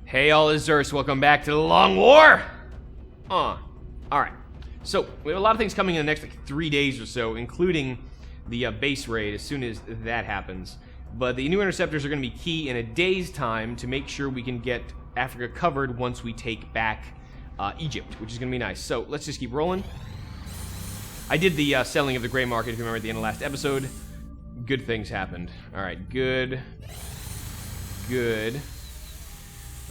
Hey all, it's Zerus. Welcome back to the Long War! Alright. So, we have a lot of things coming in the next 3 days or so, including the base raid as soon as that happens. But the new interceptors are going to be key in a day's time to make sure we can get Africa covered once we take back Egypt, which is going to be nice. So, let's just keep rolling. I did the selling of the gray market, if you remember at the end of last episode. Good things happened. Alright, good. Good.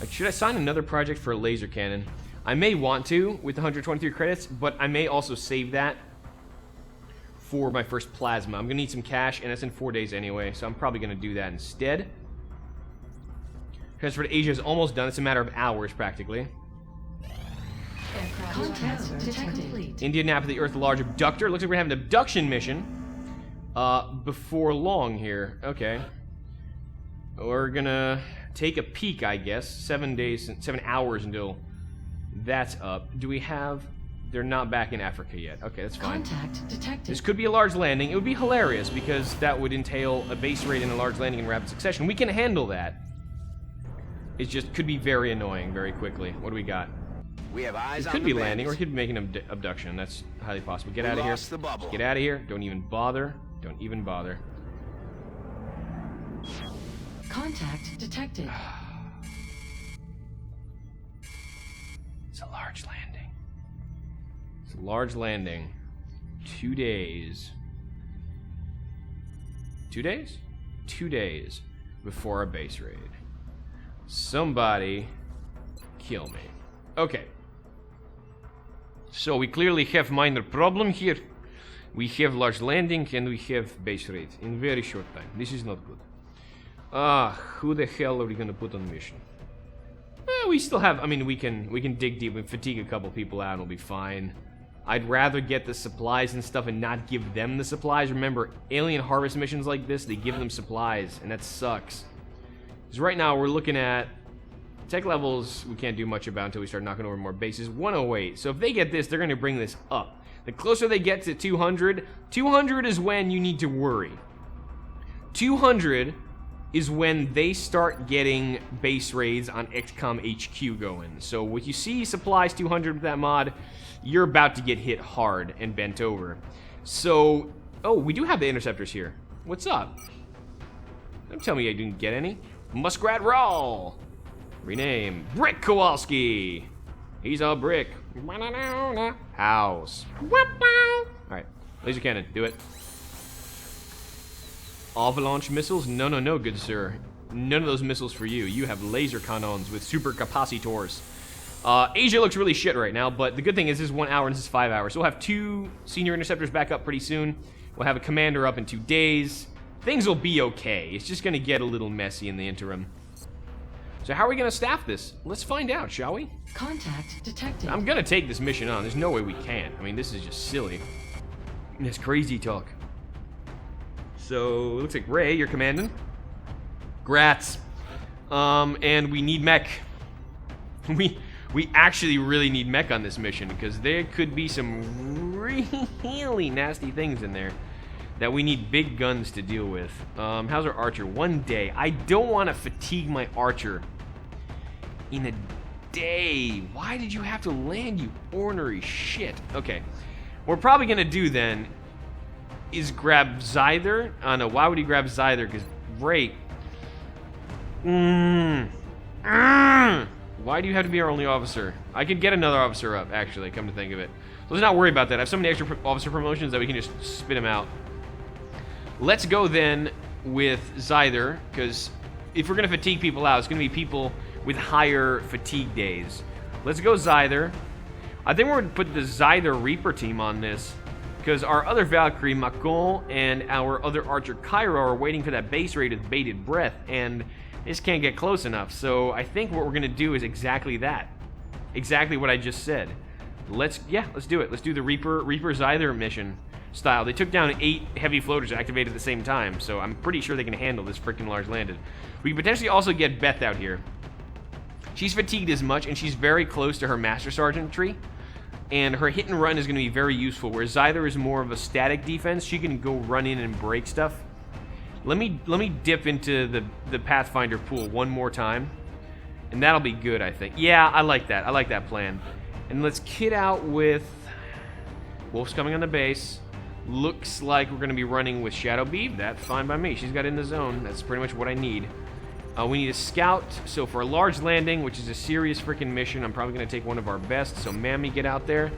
Like, should I sign another project for a laser cannon? I may want to with the 123 credits, but I may also save that for my first plasma. I'm going to need some cash, and it's in 4 days anyway, so I'm probably going to do that instead. Transfer to Asia is almost done. It's a matter of hours, practically. Contact detected. India nap of the Earth Large Abductor. Looks like we're having an abduction mission before long here. Okay. We're going to take a peek, I guess. 7 hours until that's up. Do we have... They're not back in Africa yet. Okay, that's fine. Contact detected. This could be a large landing. It would be hilarious because that would entail a base raid and a large landing in rapid succession. We can handle that. It just could be very annoying very quickly. What do we got? We have eyes It on could the be bends. landing, or it could be making an abduction. That's highly possible. Get out of here. Lost the bubble. Get out of here. Don't even bother. Don't even bother. Contact detected. It's a large landing. It's a large landing. 2 days. 2 days? 2 days before our base raid. Somebody kill me. Okay. So we clearly have minor problem here. We have large landing and we have base raid in very short time. This is not good. Who the hell are we gonna put on mission? We still have, I mean, we can dig deep and fatigue a couple people out and we'll be fine. I'd rather get the supplies and stuff and not give them the supplies. Remember, alien harvest missions like this, they give them supplies, and that sucks. Because right now we're looking at tech levels we can't do much about until we start knocking over more bases. 108. So if they get this, they're going to bring this up. The closer they get to 200, 200 is when you need to worry. 200 is when they start getting base raids on XCOM HQ going. So when you see supplies 200 with that mod, you're about to get hit hard and bent over. So, oh, we do have the interceptors here. What's up? Don't tell me I didn't get any. Muskrat Raw. Rename. Brick Kowalski. He's a brick. House. Alright, laser cannon, do it. Avalanche missiles? No, no, no, good sir. None of those missiles for you. You have laser cannons with super capacitors. Asia looks really shit right now, but the good thing is this is 1 hour and this is 5 hours. So we'll have 2 senior interceptors back up pretty soon. We'll have a commander up in 2 days. Things will be okay. It's just going to get a little messy in the interim. So how are we going to staff this? Let's find out, shall we? Contact detected. I'm going to take this mission on. There's no way we can't. I mean, this is just silly. It's crazy talk. So, it looks like Ray, you're commanding. Grats. And we need mech. We actually really need mech on this mission because there could be some really nasty things in there that we need big guns to deal with. How's our archer? 1 day. I don't want to fatigue my archer in a day. Why did you have to land, you ornery shit? Okay. What we're probably going to do then is grab Zyther. I don't know. Why would he grab Zyther? Because Ray... Why do you have to be our only officer? I could get another officer up, actually, come to think of it. So let's not worry about that. I have so many extra officer promotions that we can just spit them out. Let's go then with Zyther, because if we're going to fatigue people out, it's going to be people with higher fatigue days. Let's go Zyther. I think we're going to put the Zyther Reaper team on this, because our other Valkyrie, Macon, and our other Archer, Cairo, are waiting for that base raid with bated breath, and they just can't get close enough. So I think what we're going to do is exactly that. Exactly what I just said. Let's do it. Let's do the Reaper Zyther mission style. They took down 8 heavy floaters activated at the same time, so I'm pretty sure they can handle this freaking large landed. We can potentially also get Beth out here. She's fatigued as much, and she's very close to her Master Sergeant tree. And her hit and run is going to be very useful, where Zyther is more of a static defense. She can go run in and break stuff. Let me dip into the Pathfinder pool one more time. And that'll be good, I think. Yeah, I like that. I like that plan. And let's kit out with... Wolf's coming on the base. Looks like we're going to be running with Shadow Beeve. That's fine by me. She's got in the zone. That's pretty much what I need. We need a scout. So for a large landing, which is a serious freaking mission, I'm probably going to take one of our best. So Mammy, get out there.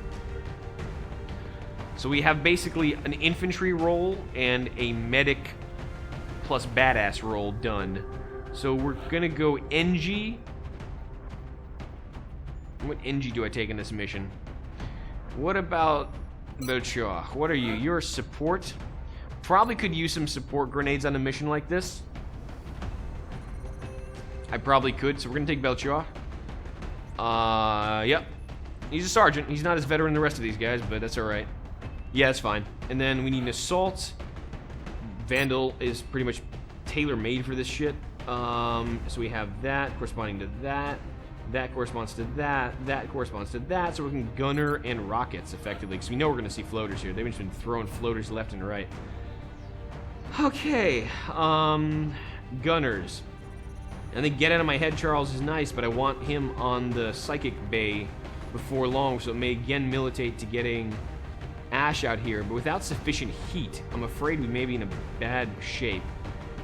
So we have basically an infantry role and a medic plus badass role done. So we're going to go NG. What NG do I take in this mission? What about Belchor? What are you? You're a support. Probably could use some support grenades on a mission like this. I probably could, so we're going to take Belchor. Yep. He's a sergeant. He's not as veteran as the rest of these guys, but that's alright. Yeah, that's fine. And then we need an assault. Vandal is pretty much tailor-made for this shit. So we have that corresponding to that. That corresponds to that. That corresponds to that. So we can gunner and rockets effectively, because we know we're going to see floaters here. They've just been throwing floaters left and right. Okay. Gunners. I think Get Out of My Head Charles is nice, but I want him on the Psychic Bay before long, so it may again militate to getting Ash out here. But without sufficient heat, I'm afraid we may be in a bad shape.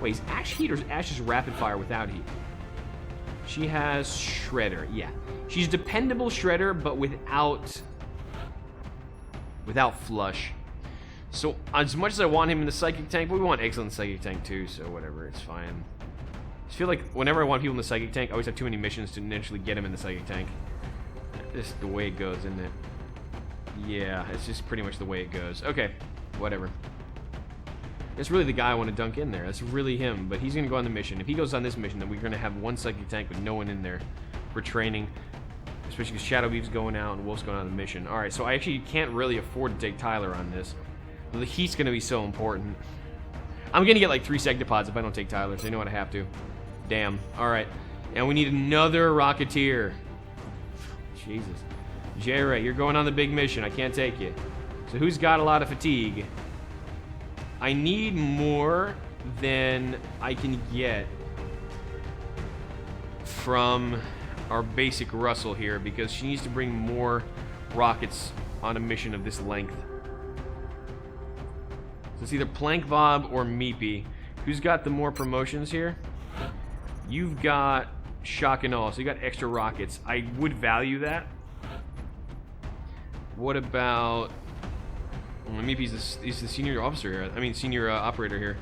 Wait, is Ash heat or is Ash just rapid fire without heat? She has Shredder, yeah. She's dependable Shredder, but without flush. So as much as I want him in the Psychic Tank, but we want excellent Psychic Tank too, so whatever, it's fine. I just feel like whenever I want people in the Psychic Tank, I always have too many missions to eventually get him in the Psychic Tank. This is the way it goes, isn't it? Yeah, it's just pretty much the way it goes. Okay, whatever. That's really the guy I want to dunk in there. That's really him, but he's going to go on the mission. If he goes on this mission, then we're going to have one Psychic Tank with no one in there for training. Especially because Shadow Beeve's going out and Wolf's going on the mission. Alright, so I actually can't really afford to take Tyler on this. The heat's going to be so important. I'm going to get like 3 Sectopods if I don't take Tyler, so you know what I have to. Damn. Alright. And we need another Rocketeer. Jesus. J-Ray, you're going on the big mission. I can't take you. So who's got a lot of fatigue? I need more than I can get from our basic Russell here, because she needs to bring more rockets on a mission of this length. So it's either Plank Bob or Meepy. Who's got the more promotions here? You've got Shock and Awe, so you got extra rockets. I would value that. What about... Meepy's the senior officer here. I mean, senior operator here.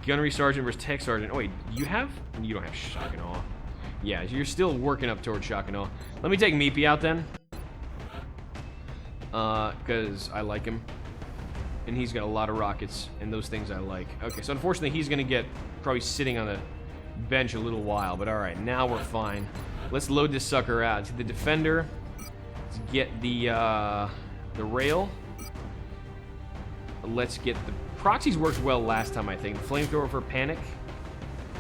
Gunnery Sergeant versus Tech Sergeant. Oh, wait, you have... You don't have Shock and Awe. Yeah, you're still working up towards Shock and Awe. Let me take Meepy out then. Because I like him. And he's got a lot of rockets, and those things I like. Okay, so unfortunately, he's going to get probably sitting on the bench a little while. But alright, now we're fine. Let's load this sucker out. To the Defender. Let's get the rail. Let's get the... Proxies worked well last time, I think. Flamethrower for Panic.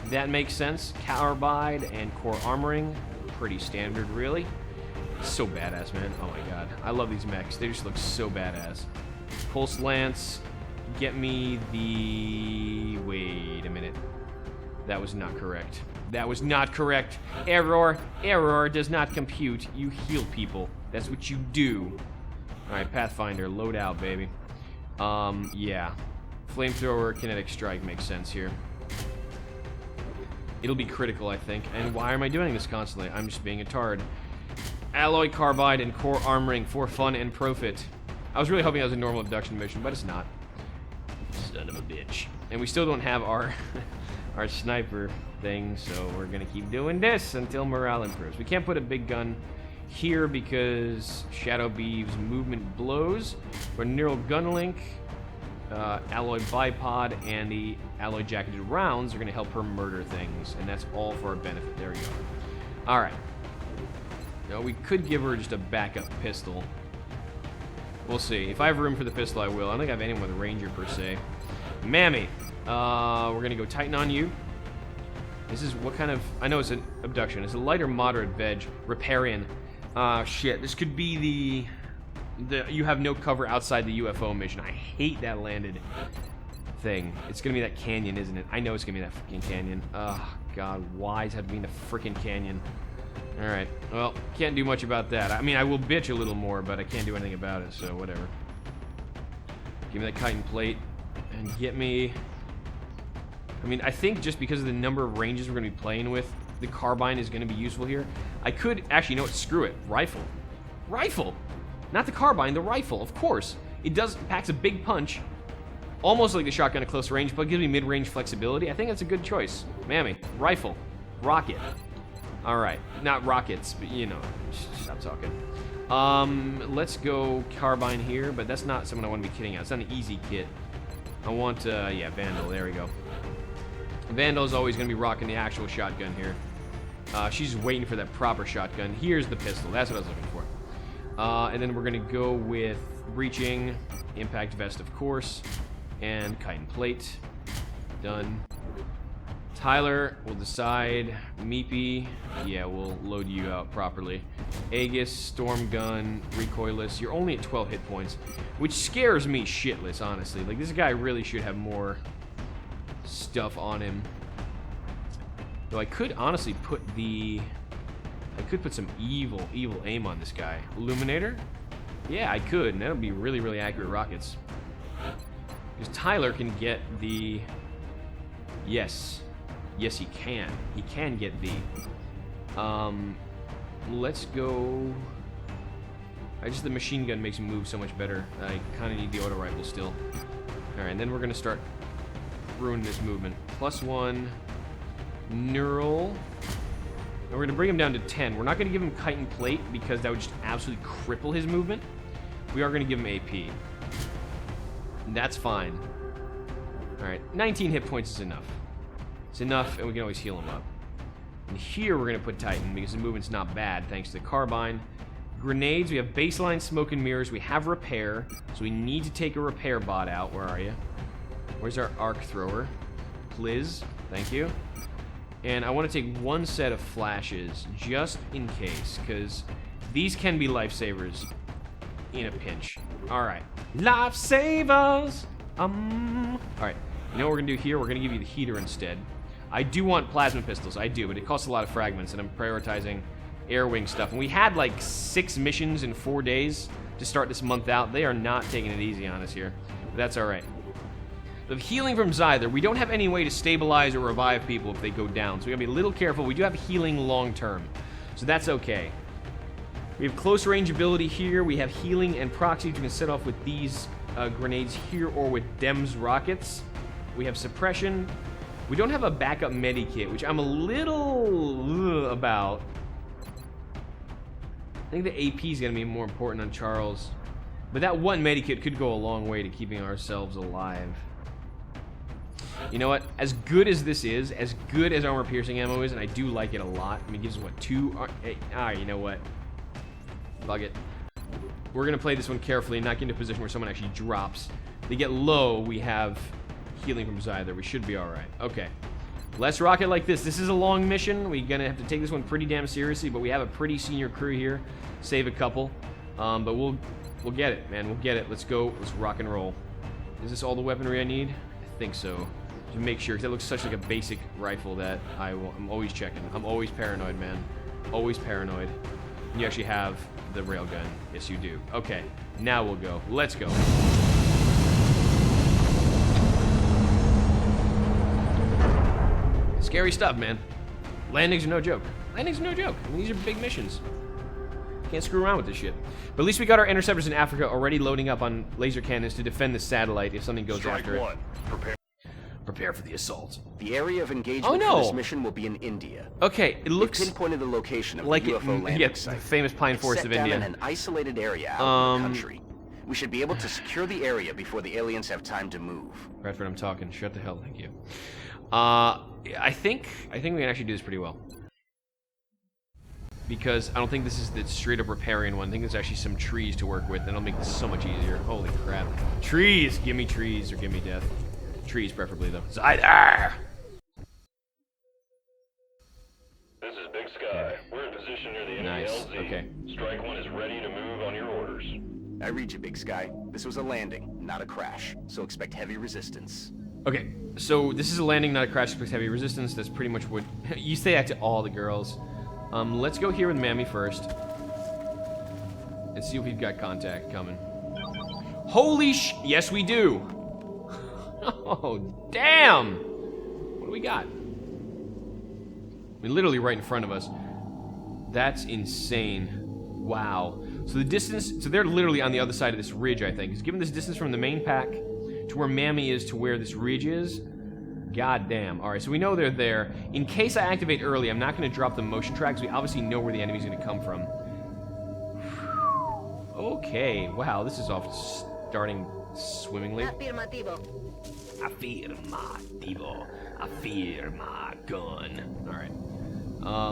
That makes sense. Carbide and Core Armoring. Pretty standard, really. So badass, man. Oh my god. I love these mechs. They just look so badass. Pulse Lance. Get me the... Wait a minute. That was not correct. That was not correct. Error. Error does not compute. You heal people. That's what you do. Alright, Pathfinder. Load out, baby. Yeah. Flamethrower, Kinetic Strike makes sense here. It'll be critical, I think. And why am I doing this constantly? I'm just being a tard. Alloy Carbide and Core Armoring for fun and profit. I was really hoping that was a normal abduction mission, but it's not. Son of a bitch. And we still don't have our our sniper thing, so we're gonna keep doing this until morale improves. We can't put a big gun here because Shadow Beeve's movement blows. But Neural Gun Link, Alloy Bipod, and the Alloy Jacketed Rounds are going to help her murder things, and that's all for our benefit. There we go. Alright. Now, we could give her just a backup pistol. We'll see. If I have room for the pistol, I will. I don't think I have anyone with a Ranger, per se. Mammy. We're going to go Titan on you. This is what kind of... I know it's an abduction. It's a light or moderate veg. Riparian. Shit. This could be the you have no cover outside the UFO mission. I hate that landed thing. It's gonna be that canyon, isn't it? I know it's gonna be that freaking canyon. Oh, God. Why does it have to be in the freaking canyon? Alright, well, can't do much about that. I mean, I will bitch a little more, but I can't do anything about it, so whatever. Give me that chitin plate, and get me... I mean, I think just because of the number of ranges we're going to be playing with, the carbine is going to be useful here. I could... Actually, you know what? Screw it. Rifle. Rifle! Not the carbine, the rifle, of course. It packs a big punch, almost like the shotgun at close range, but gives me mid-range flexibility. I think that's a good choice. Mammy. Rifle. Rocket. Alright. Not rockets, but you know. Stop talking. Let's go carbine here, but that's not someone I want to be kitting out. It's not an easy kit. I want, yeah, Vandal. There we go. Vandal's always going to be rocking the actual shotgun here. She's waiting for that proper shotgun. Here's the pistol. That's what I was looking for. And then we're going to go with breaching, impact vest, of course, and chitin plate. Done. Tyler will decide. Meepy, yeah, we'll load you out properly. Aegis, storm gun, recoilless. You're only at 12 hit points, which scares me shitless, honestly. Like, this guy really should have more stuff on him. Though I could honestly put the... I could put some evil aim on this guy. Illuminator? Yeah, I could, and that would be really, really accurate rockets. Because Tyler can get the... Yes. Yes, he can. He can get the... Let's go... the machine gun makes him move so much better. I kind of need the auto rifle still. Alright, and then we're going to start ruining this movement. +1 neural... And we're going to bring him down to 10. We're not going to give him chitin plate because that would just absolutely cripple his movement. We are going to give him AP. And that's fine. Alright, 19 hit points is enough. It's enough, and we can always heal him up. And here we're going to put Titan because the movement's not bad thanks to the carbine. Grenades, we have baseline smoke and mirrors. We have repair, so we need to take a repair bot out. Where are you? Where's our arc thrower? Please. Thank you. And I want to take one set of flashes, just in case, because these can be lifesavers in a pinch. Alright. Lifesavers! Alright. You know what we're going to do here? We're going to give you the heater instead. I do want plasma pistols. I do, but it costs a lot of fragments, and I'm prioritizing air wing stuff. And we had like 6 missions in 4 days to start this month out. They are not taking it easy on us here, but that's alright. The healing from Zyther, we don't have any way to stabilize or revive people if they go down, so we gotta be a little careful. We do have healing long term, so that's okay. We have close range ability here. We have healing and proxy, which we can set off with these grenades here or with Dem's rockets. We have suppression. We don't have a backup medikit, which I'm a little about. I think the AP is gonna be more important on Charles, but that one medikit could go a long way to keeping ourselves alive. You know what? As good as this is, as good as armor piercing ammo is, and I do like it a lot. I mean, it gives us what, 2? You know what? Bug it. We're gonna play this one carefully and not get into a position where someone actually drops. They get low, we have healing from Zyther. We should be alright. Okay. Let's rock it like this. This is a long mission. We're gonna have to take this one pretty damn seriously, but we have a pretty senior crew here. Save a couple. But we'll get it, man. We'll get it. Let's go. Let's rock and roll. Is this all the weaponry I need? I think so. To make sure, because it looks such like a basic rifle that I'm always checking. I'm always paranoid, man. Always paranoid. And you actually have the railgun. Yes, you do. Okay, now we'll go. Let's go. Scary stuff, man. Landings are no joke. Landings are no joke. I mean, these are big missions. Can't screw around with this shit. But at least we got our interceptors in Africa already loading up on laser cannons to defend the satellite if something goes after it. Prepare for the assault. The area of engagement for this mission will be in India. Okay, it looks We've pinpointed the location of like the UFO landing the site. famous Pine Forest of India. Set down in an isolated area out in the country. We should be able to secure the area before the aliens have time to move. Bradford, I'm talking. Shut the hell. Thank you. I think we can actually do this pretty well. Because I don't think this is the straight up riparian one. I think there's actually some trees to work with, and it'll make this so much easier. Holy crap. Trees! Give me trees or give me death. Trees, preferably, though. Zyther! This is Big Sky. We're in position near the enemy Nice. LZ. Okay. Strike 1 is ready to move on your orders. I read you, Big Sky. This was a landing, not a crash, so expect heavy resistance. Okay, so this is a landing, not a crash, expect heavy resistance. That's pretty much what... You say that to all the girls. Let's go here with Mammy first. And see if we've got contact coming. Holy sh... Yes, we do! Oh, damn! What do we got? I mean, literally right in front of us. That's insane. Wow. So the distance... So they're literally on the other side of this ridge, I think. Because given this distance from the main pack to where Mammy is to where this ridge is... God damn. Alright, so we know they're there. In case I activate early, I'm not going to drop the motion tracks. We obviously know where the enemy's going to come from. Okay. Wow, this is off starting swimmingly. Afirmativo. Affirmativo. Affirmagon. Alright.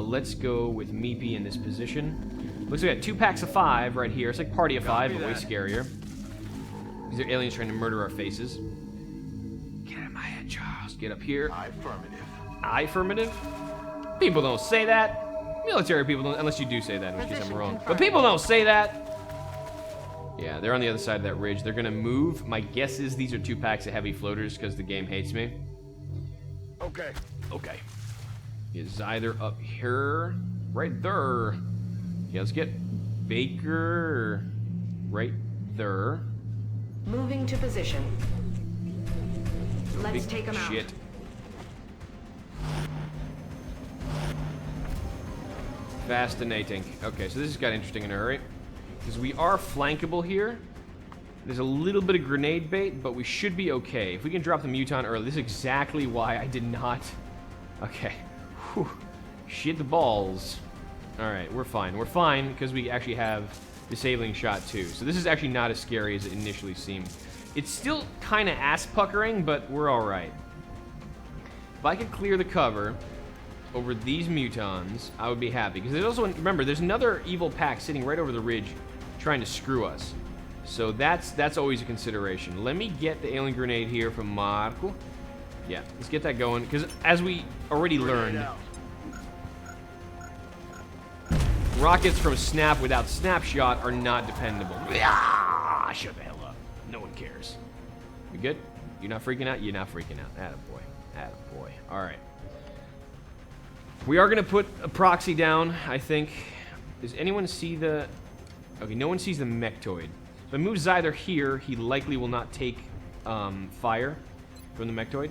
Let's go with Meepy in this position. Looks like we got 2 packs of 5 right here. It's like Party of 5, but way scarier. These are aliens trying to murder our faces. Get in my head, Charles. Get up here. Affirmative. Affirmative? People don't say that. Military people don't, unless you do say that, in which case I'm wrong. But people don't say that. Yeah, they're on the other side of that ridge. They're gonna move. My guess is these are 2 packs of heavy floaters because the game hates me. Okay. Okay. Is either up here, right there. Yeah, let's get Baker right there. Moving to position. Let's Big take them out. shit. Fascinating. Okay, so this has got interesting in a hurry. Because we are flankable here. There's a little bit of grenade bait, but we should be okay. If we can drop the Muton early. This is exactly why I did not... Okay. Whew. Shit the balls. Alright, we're fine. We're fine, because we actually have disabling shot too. So this is actually not as scary as it initially seemed. It's still kind of ass-puckering, but we're alright. If I could clear the cover over these Mutons, I would be happy. Because there's also, remember, there's another evil pack sitting right over the ridge trying to screw us. So that's always a consideration. Let me get the alien grenade here from Marco. Yeah, let's get that going. Because as we already learned, rockets from Snap without Snapshot are not dependable. Ah, shut the hell up. No one cares. We good? You're not freaking out? You're not freaking out. Attaboy. Attaboy. Alright. We are going to put a proxy down, I think. Does anyone see the... Okay, no one sees the Mechtoid. If I move Zyther here, he likely will not take fire from the Mechtoid.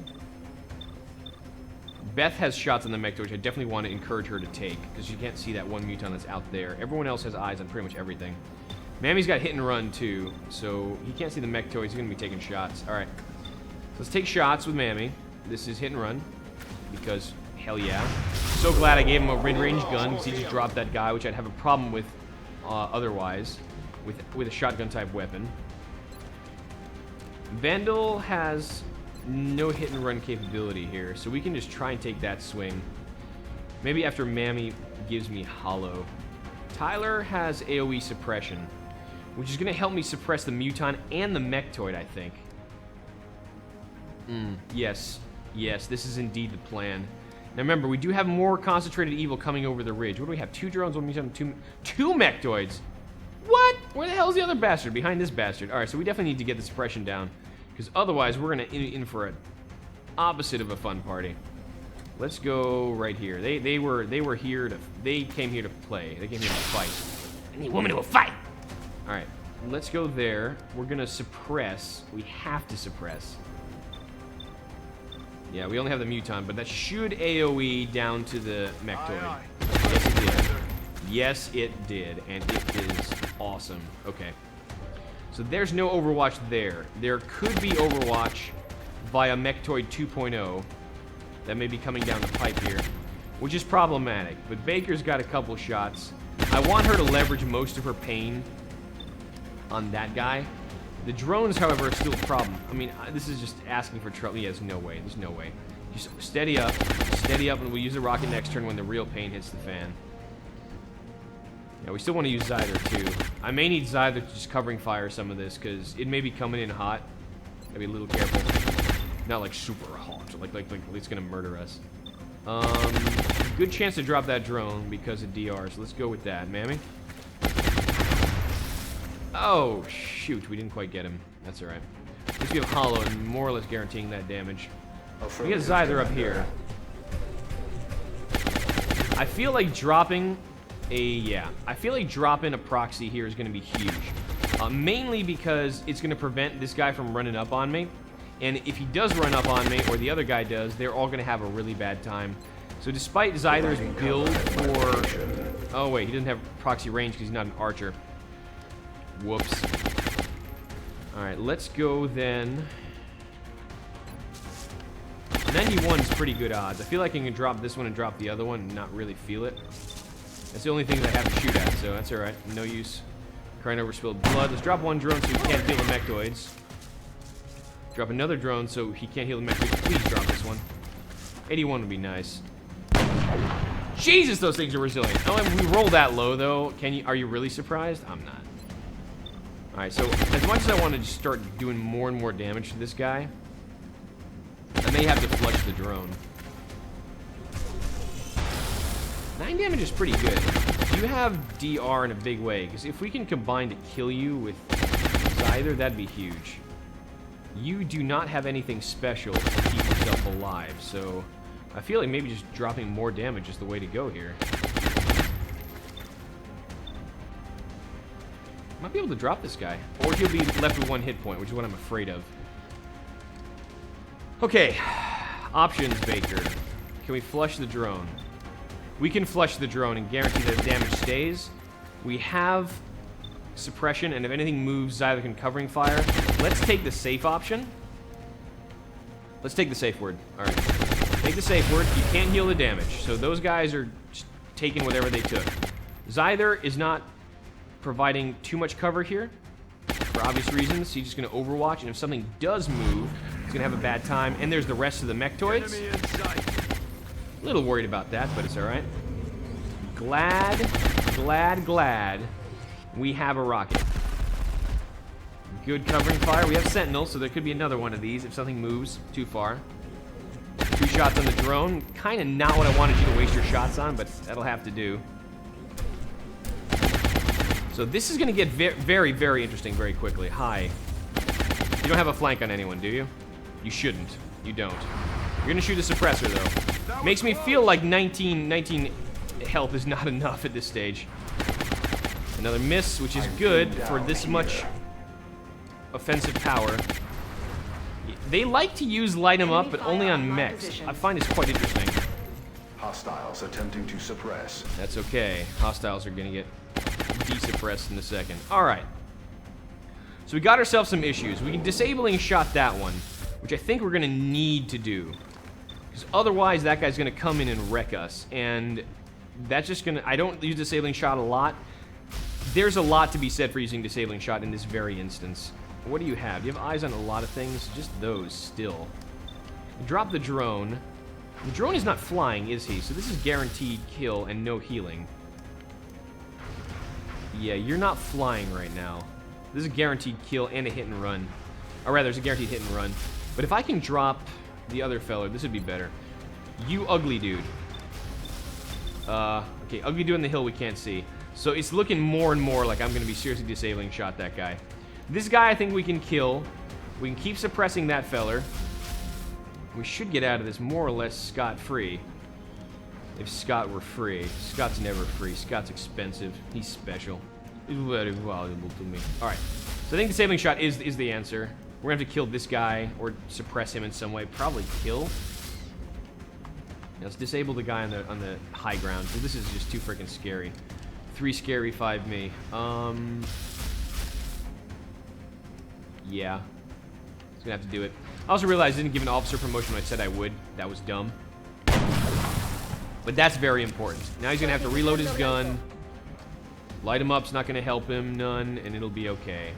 Beth has shots on the Mechtoid, which I definitely want to encourage her to take, because she can't see that one Muton that's out there. Everyone else has eyes on pretty much everything. Mammy's got hit and run, too, so he can't see the Mechtoid. He's going to be taking shots. Alright. So let's take shots with Mammy. This is hit and run, because... Hell yeah. So glad I gave him a mid-range gun, because he just dropped that guy, which I'd have a problem with otherwise, with a shotgun-type weapon. Vandal has no hit-and-run capability here, so we can just try and take that swing. Maybe after Mammy gives me Hollow. Tyler has AoE suppression, which is going to help me suppress the Muton and the Mechtoid, I think. Yes. Yes, this is indeed the plan. Now remember, we do have more concentrated evil coming over the ridge. What do we have? 2 drones, 1 Muton, 2 Mechtoids. What? Where the hell is the other bastard? Behind this bastard. Alright, so we definitely need to get the suppression down. Because otherwise, we're going to in for an opposite of a fun party. Let's go right here. They were here to... They came here to play. They came here to fight. I need a woman who will fight! Alright, let's go there. We're going to suppress. We have to suppress. Yeah, we only have the Muton, but that should AoE down to the Mechtoid. Yes, it did. Yes, it did, and it is awesome. Okay. So there's no Overwatch there. There could be Overwatch via Mechtoid 2.0 that may be coming down the pipe here, which is problematic. But Baker's got a couple shots. I want her to leverage most of her pain on that guy. The drones, however, are still a problem. I mean, this is just asking for trouble. Yeah, there's no way. There's no way. Just steady up, and we'll use the rocket next turn when the real pain hits the fan. Yeah, we still want to use Zyther, too. I may need Zyther to just covering fire some of this, because it may be coming in hot. Gotta be a little careful. Not, like, super hot. Like it's gonna murder us. Good chance to drop that drone because of DR, so let's go with that. Mammy? Oh, shoot. We didn't quite get him. That's alright. At least we have Hollow and more or less guaranteeing that damage. We get Zyther up here. I feel like dropping I feel like dropping a proxy here is going to be huge. Mainly because it's going to prevent this guy from running up on me. And if he does run up on me, or the other guy does, they're all going to have a really bad time. So despite Zyther's build for... Oh wait, he doesn't have proxy range because he's not an archer. Whoops. Alright, let's go then. 91 is pretty good odds. I feel like I can drop this one and drop the other one and not really feel it. That's the only thing that I have to shoot at, so that's alright. No use crying over spilled blood. Let's drop one drone so he can't heal the mechtoids. Drop another drone so he can't heal the mechtoids. Please drop this one. 81 would be nice. Jesus, those things are resilient. Oh, and we roll that low, though. Are you really surprised? I'm not. Alright, so as much as I want to just start doing more and more damage to this guy, I may have to flush the drone. 9 damage is pretty good. You have DR in a big way, because if we can combine to kill you with Zyther, that'd be huge. You do not have anything special to keep yourself alive, so I feel like maybe just dropping more damage is the way to go here. Might be able to drop this guy, or he'll be left with 1 hit point, which is what I'm afraid of. Okay, options, Baker. Can we flush the drone? We can flush the drone and guarantee that the damage stays. We have suppression, and if anything moves, Zyther can covering fire. Let's take the safe option. Let's take the safe word. Alright. Take the safe word. You can't heal the damage. So those guys are just taking whatever they took. Zyther is not providing too much cover here. For obvious reasons. He's just going to overwatch, and if something does move, he's going to have a bad time. And there's the rest of the mechtoids. A little worried about that, but it's alright. Glad we have a rocket. Good covering fire. We have Sentinel, so there could be another one of these if something moves too far. 2 shots on the drone. Kind of not what I wanted you to waste your shots on, but that'll have to do. So this is going to get very, very interesting very quickly. Hi. You don't have a flank on anyone, do you? You shouldn't. You don't. You're going to shoot a suppressor, though. Makes me feel like 19 health is not enough at this stage. Another miss, which is good for this much offensive power. They like to use light 'em up, but only on mechs. I find this quite interesting. Hostiles attempting to suppress. That's okay. Hostiles are going to get desuppressed in a second. Alright. So we got ourselves some issues. We can disabling shot that one, which I think we're going to need to do. Because otherwise, that guy's going to come in and wreck us. And that's just going to... I don't use disabling shot a lot. There's a lot to be said for using disabling shot in this very instance. What do you have? You have eyes on a lot of things? Just those, still. Drop the drone. The drone is not flying, is he? So this is guaranteed kill and no healing. Yeah, you're not flying right now. This is a guaranteed kill and a hit and run. Or rather, it's a guaranteed hit and run. But if I can drop the other fella, this would be better. You ugly dude. Okay, ugly dude on the hill we can't see. So it's looking more and more like I'm going to be seriously disabling shot that guy. This guy I think we can kill. We can keep suppressing that feller. We should get out of this more or less scot-free. If Scott were free. Scott's never free. Scott's expensive. He's special. He's very valuable to me. Alright. So I think disabling shot is the answer. We're going to have to kill this guy or suppress him in some way. Probably kill. Now, let's disable the guy on the high ground. This is just too freaking scary. 3 scary, 5 me. Yeah. It's gonna have to do it. I also realized I didn't give an officer promotion when I said I would. That was dumb. But that's very important. Now he's gonna have to reload his gun. Light him up's not gonna help him none, and it'll be okay.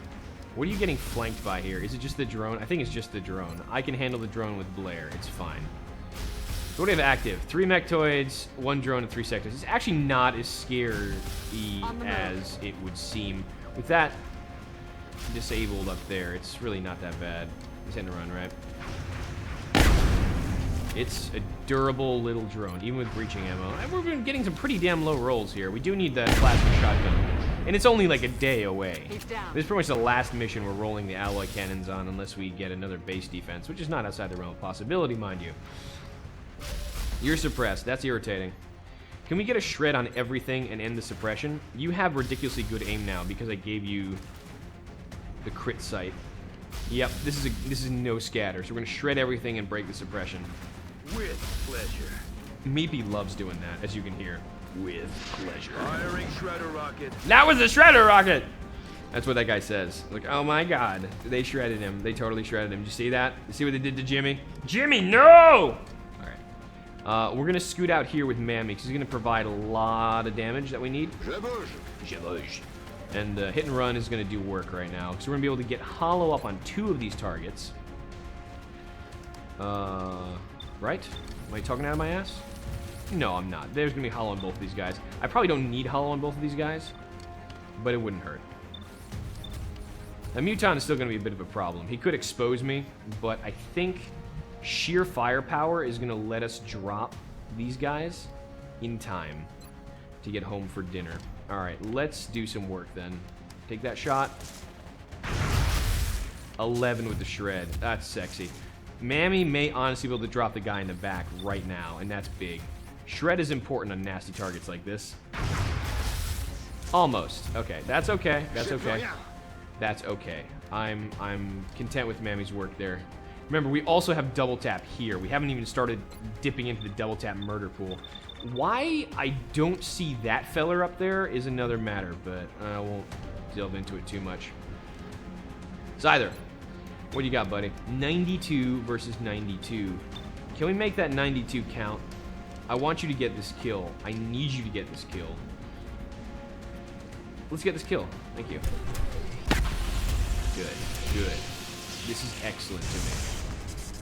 What are you getting flanked by here? Is it just the drone? I think it's just the drone. I can handle the drone with Blair. It's fine. So what do we have active? 3 mechtoids, 1 drone, and 3 sectors. It's actually not as scary as it would seem. With that disabled up there, it's really not that bad. He's hitting a run, right? It's a durable little drone, even with breaching ammo. And we've been getting some pretty damn low rolls here. We do need that plasma shotgun. And it's only like a day away. This is pretty much the last mission we're rolling the alloy cannons on unless we get another base defense, which is not outside the realm of possibility, mind you. You're suppressed. That's irritating. Can we get a shred on everything and end the suppression? You have ridiculously good aim now because I gave you the crit sight. Yep, this is no scatter. So we're gonna shred everything and break the suppression. With pleasure. Meepy loves doing that, as you can hear. With pleasure. Firing shredder rocket. That was a shredder rocket! That's what that guy says. Like, oh my god. They shredded him. They totally shredded him. Did you see that? You see what they did to Jimmy? Jimmy, no! Alright. We're gonna scoot out here with Mammy, because he's gonna provide a lot of damage that we need. And hit and run is gonna do work right now. So we're gonna be able to get hollow up on 2 of these targets. Right? Am I talking out of my ass? No, I'm not. There's gonna be hollow on both of these guys. I probably don't need hollow on both of these guys, but it wouldn't hurt. The Muton is still gonna be a bit of a problem. He could expose me, but I think sheer firepower is gonna let us drop these guys in time to get home for dinner. Alright, let's do some work then. Take that shot. 11 with the shred. That's sexy. Mammy may honestly be able to drop the guy in the back right now, and that's big. Shred is important on nasty targets like this. Almost. Okay, that's okay. That's okay. That's okay. I'm content with Mammy's work there. Remember, we also have double tap here. We haven't even started dipping into the double tap murder pool. Why I don't see that feller up there is another matter, but I won't delve into it too much. Zyther, what do you got, buddy? 92 versus 92. Can we make that 92 count? I want you to get this kill. I need you to get this kill. Let's get this kill. Thank you. Good, good. This is excellent to me.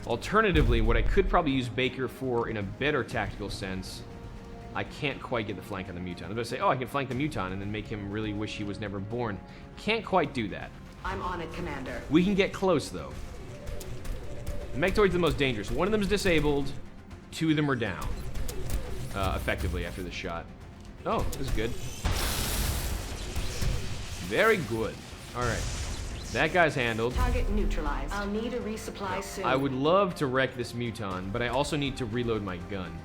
Alternatively, what I could probably use Baker for in a better tactical sense, I can't quite get the flank on the Muton. I'm going to say, oh, I can flank the Muton and then make him really wish he was never born. Can't quite do that. I'm on it, Commander. We can get close, though. The Mechtoid's the most dangerous. One of them is disabled. 2 of them are down. Effectively, after the shot. Oh, this is good. Very good. Alright. That guy's handled. Target neutralized. I'll need a resupply soon. I would love to wreck this Muton, but I also need to reload my gun.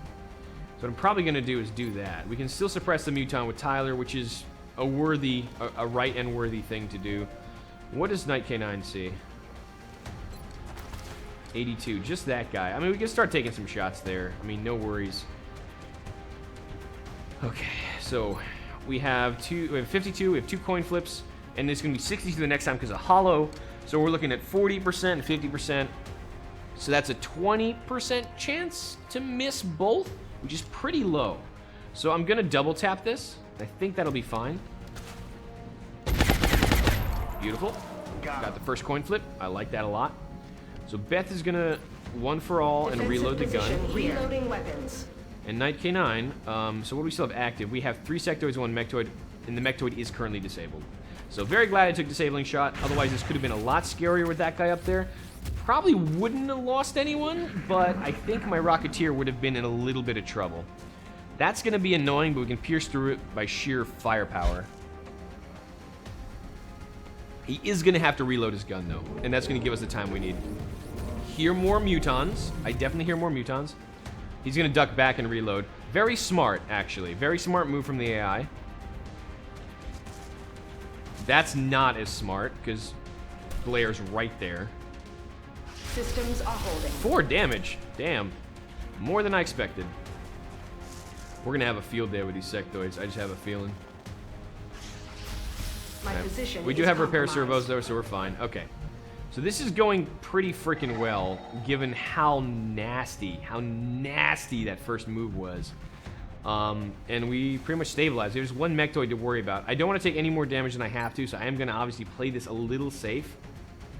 So what I'm probably going to do is do that. We can still suppress the Muton with Tyler, which is a right and worthy thing to do. What does Knight K9 see? 82, just that guy. I mean, we can start taking some shots there. I mean, no worries. Okay, so we have 52, we have 2 coin flips, and it's going to be 62 the next time because of hollow. So we're looking at 40% and 50%. So that's a 20% chance to miss both, which is pretty low. So I'm going to double tap this. I think that'll be fine. Beautiful. Got the first coin flip. I like that a lot. So Beth is going to one for all and reload the gun. Reloading weapons. And Knight K9, so what do we still have active? We have 3 sectoids, 1 mechtoid, and the mechtoid is currently disabled. So very glad I took disabling shot. Otherwise, this could have been a lot scarier with that guy up there. Probably wouldn't have lost anyone, but I think my Rocketeer would have been in a little bit of trouble. That's going to be annoying, but we can pierce through it by sheer firepower. He is going to have to reload his gun, though, and that's going to give us the time we need. Hear more Mutons. I definitely hear more Mutons. He's going to duck back and reload. Very smart, actually. Very smart move from the AI. That's not as smart, because Blair's right there. Systems are holding. 4 damage. Damn. More than I expected. We're going to have a field day with these sectoids. I just have a feeling. My position We do is have repair compromised. servos, though, so we're fine. Okay. So this is going pretty freaking well, given how nasty that first move was. And we pretty much stabilized. There's 1 mechtoid to worry about. I don't want to take any more damage than I have to, so I am going to obviously play this a little safe.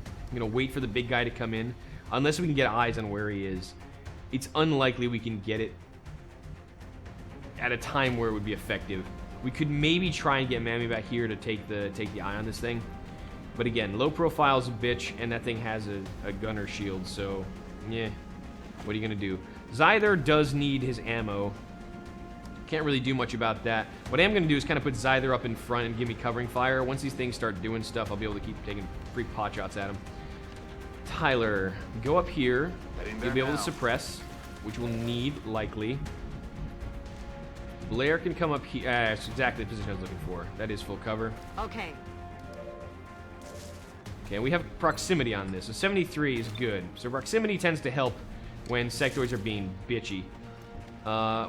I'm going to wait for the big guy to come in. Unless we can get eyes on where he is. It's unlikely we can get it at a time where it would be effective. We could maybe try and get Mammy back here to take the eye on this thing. But again, low profile is a bitch, and that thing has a gunner shield, so, yeah. What are you going to do? Zyther does need his ammo. Can't really do much about that. What I am going to do is kind of put Zyther up in front and give me covering fire. Once these things start doing stuff, I'll be able to keep taking free pot shots at him. Tyler, go up here. You'll be able to suppress, which we'll need, likely. Blair can come up here. That's exactly the position I was looking for. That is full cover. Okay. Okay, we have proximity on this. So 73 is good. So proximity tends to help when sectoids are being bitchy.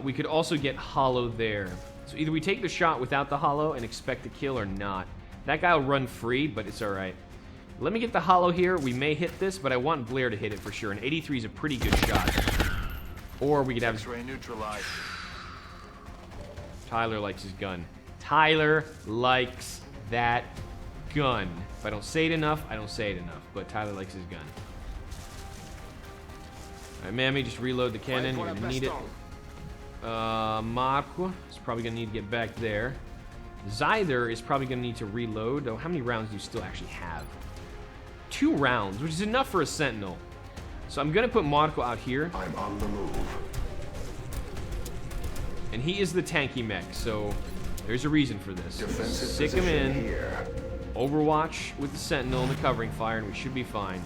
We could also get hollow there. So either we take the shot without the hollow and expect to kill or not. That guy will run free, but it's alright. Let me get the hollow here. We may hit this, but I want Blair to hit it for sure. And 83 is a pretty good shot. Or we could have... X-ray neutralized. Tyler likes his gun. Tyler likes that gun. If I don't say it enough, I don't say it enough. But Tyler likes his gun. Alright, Mammy, just reload the cannon. You're gonna need it. Marco is probably gonna need to get back there. Zyther is probably gonna need to reload. Oh, how many rounds do you still actually have? 2 rounds, which is enough for a sentinel. So I'm gonna put Marco out here. I'm on the move. And he is the tanky mech, so there's a reason for this. Defensive Stick him in. Here. Overwatch with the sentinel and the covering fire, and we should be fine.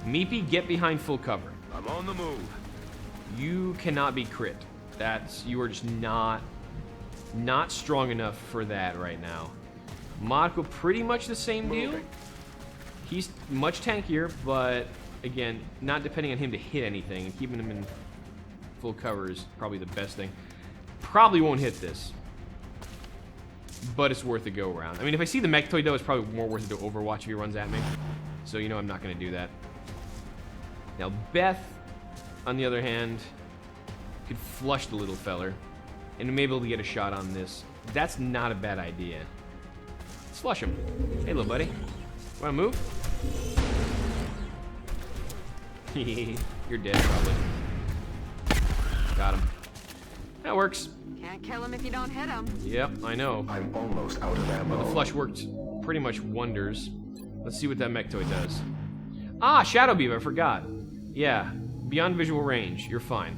Meepy, get behind full cover. I'm on the move. You cannot be crit. You are just not strong enough for that right now. Marco, pretty much the same deal. He's much tankier, but again, not depending on him to hit anything, and keeping him in full cover is probably the best thing. Probably won't hit this, but it's worth a go around. I mean, if I see the Mechtoid though, it's probably more worth it to Overwatch if he runs at me. So you know I'm not going to do that. Now Beth, on the other hand, could flush the little feller, and may be able to get a shot on this. That's not a bad idea. Let's flush him. Hey, little buddy. Wanna move? You're dead, probably. Got him. That works. Can't kill him if you don't hit him. Yep, I know. I'm almost out of ammo. The flush worked pretty much wonders. Let's see what that Mechtoid does. Ah, Shadow Beam, I forgot. Yeah, beyond visual range, you're fine.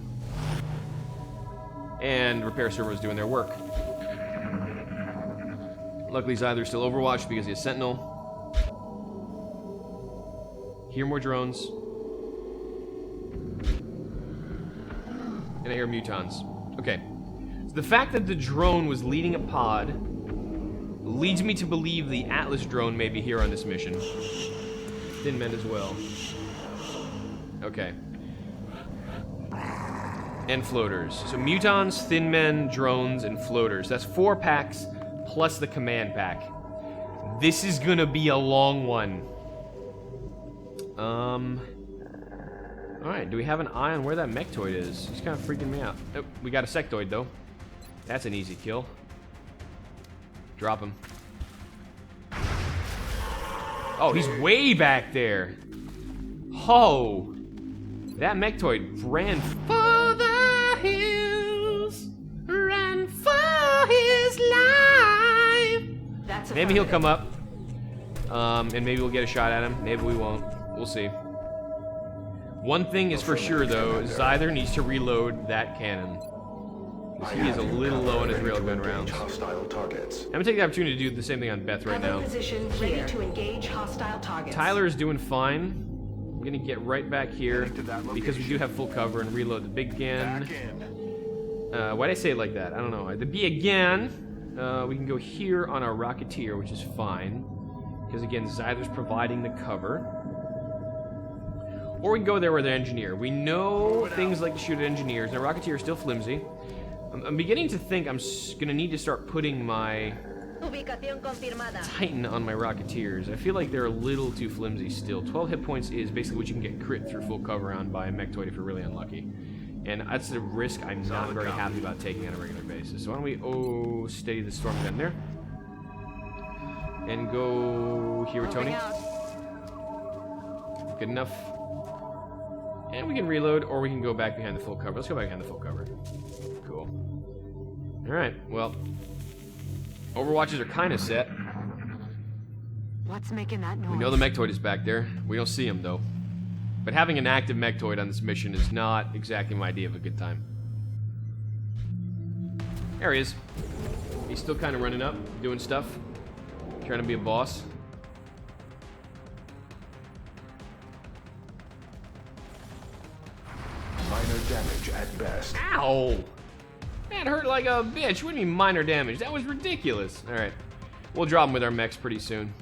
And Repair Servo's doing their work. Luckily, Zyther's still Overwatch because he has Sentinel. Hear more drones. And I hear mutons. Okay. So the fact that the drone was leading a pod leads me to believe the Atlas drone may be here on this mission. Thin Men as well. Okay. And floaters. So mutons, thin men, drones, and floaters. That's 4 packs plus the command pack. This is gonna be a long one. Alright, do we have an eye on where that Mechtoid is? He's kind of freaking me out. Oh, we got a sectoid though. That's an easy kill. Drop him. Oh, he's way back there. Oh, that Mechtoid ran for the hills, ran for his life. That's Maybe he'll come up, and maybe we'll get a shot at him. Maybe we won't. We'll see. One thing is for sure, though, Zyther needs to reload that cannon. He is a little low on his railgun rounds. Hostile targets. I'm gonna take the opportunity to do the same thing on Beth right now. Position ready to engage hostile targets. Tyler is doing fine. I'm gonna get right back here because we do have full cover and reload the big again. Why'd I say it like that? I don't know. The B again. We can go here on our Rocketeer, which is fine. Because again, Zyther's providing the cover. Or we can go there with the Engineer. We know things like to shoot at Engineers, and the Rocketeer is still flimsy. I'm beginning to think I'm gonna need to start putting my Titan on my Rocketeers. I feel like they're a little too flimsy still. 12 hit points is basically what you can get crit through full cover on by a Mechtoid if you're really unlucky. And that's a risk I'm not very happy about taking on a regular basis. So why don't we steady the storm gun there. And go here with Tony. Good enough. And we can reload, or we can go back behind the full cover. Let's go back behind the full cover. Cool. Alright, well. Overwatches are kind of set. What's making that noise? We know the Mechtoid is back there. We don't see him, though. But having an active Mechtoid on this mission is not exactly my idea of a good time. There he is. He's still kind of running up, doing stuff. Trying to be a boss. Minor damage at best. Ow! That hurt like a bitch. What do you mean minor damage? That was ridiculous. Alright. We'll drop them with our mechs pretty soon.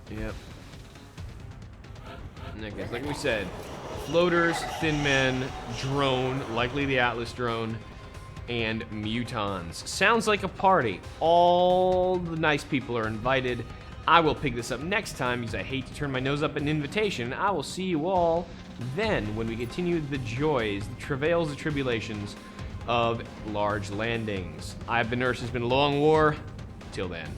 Yep. Okay, like we said, floaters, thin men, drone, likely the Atlas drone, and mutons. Sounds like a party. All the nice people are invited. I will pick this up next time because I hate to turn my nose up at an invitation. I will see you all then when we continue the joys, the travails, the tribulations of large landings. I've been Nurse. It's been a long war. Till then.